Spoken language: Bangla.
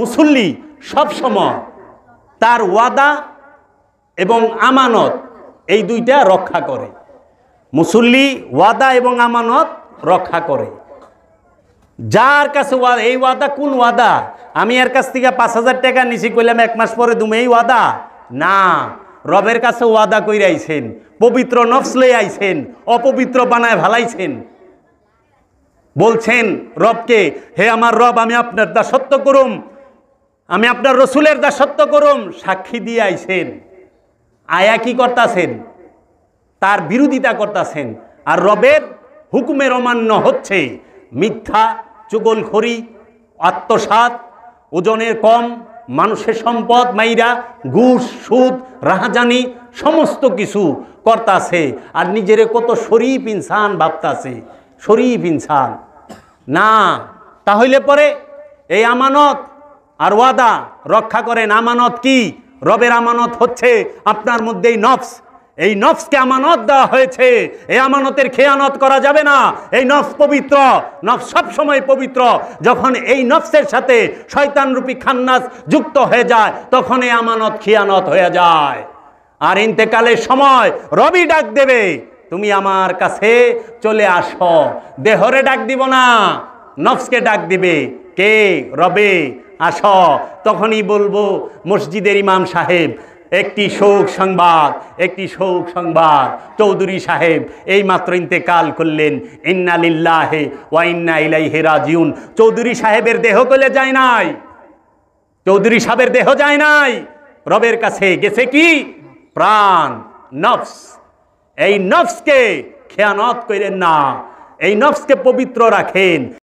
মুসল্লি সব সময় তার ওয়াদা এবং আমানত এই দুইটা রক্ষা করে। মুসল্লি ওয়াদা এবং আমানত রক্ষা করে। যার কাছে এই ওয়াদা কোন ওয়াদা? আমি এর কাছ থেকে 5,000 টাকা নিছি, কইলাম 1 মাস পরে তুমি, এই ওয়াদা না। রবের কাছে ওয়াদা কইরা আইছেন, পবিত্র নফস লই আইছেন, অপবিত্র বানায় ভালাইছেন। বলছেন রবকে, হে আমার রব, আমি আপনার দাসত্ব করুম, আমি আপনার রসুলের দাসত্ব করুম, সাক্ষী দিয়ে আইছেন। আয়া কি করতাছেন? তার বিরোধিতা করতাছেন। আর রবের হুকুমের অমান্য হচ্ছে মিথ্যা, চুগলখড়ি, আত্মসাৎ, ওজনের কম, মানুষের সম্পদ মাইরা, ঘুষ, সুদ, রাহাজানি সমস্ত কিছু করতাছে। আর নিজেরে কত শরীফ ইনসান ভাবতাছে, শরীফ ইনসান না। তাহলে পরে এই আমানত আর ওয়াদা রক্ষা করেন। আমানত কি? রবের আমানত হচ্ছে আপনার মধ্যে এই নফস। এই নফসকে আমানত দেওয়া হয়েছে, এই আমানতের খেয়ানত করা যাবে না। এই নফস পবিত্র, নফস সব সময় পবিত্র। যখন এই নফসের সাথে শয়তান রূপী খান্নাস যুক্ত হয়ে যায়, তখন এই আমানত খেয়ানত হয়ে যায়। আর ইন্তেকালের সময় রবি ডাক দেবে, তুমি আমার কাছে চলে আসো। দেহরে ডাক দিব না, নফসকে ডাক দিবে। কে? রবে। আসো। তখনই বলবো, মসজিদের ইমাম সাহেব, একটি শোক সংবাদ, একটি শোক সংবাদ। চৌধুরী সাহেব এই মাত্র ইন্তেকাল করলেন। ইন্না লিল্লাহি ওয়া ইন্না ইলাইহি রাজিউন। চৌধুরী সাহেবের দেহ কলে যায় নাই, চৌধুরী সাহেবের দেহ যায় নাই, রবের কাছে গেছে কি? প্রাণ, নফস। এই নফসকে খেয়ানত করেন না, এই নফসকে পবিত্র রাখেন।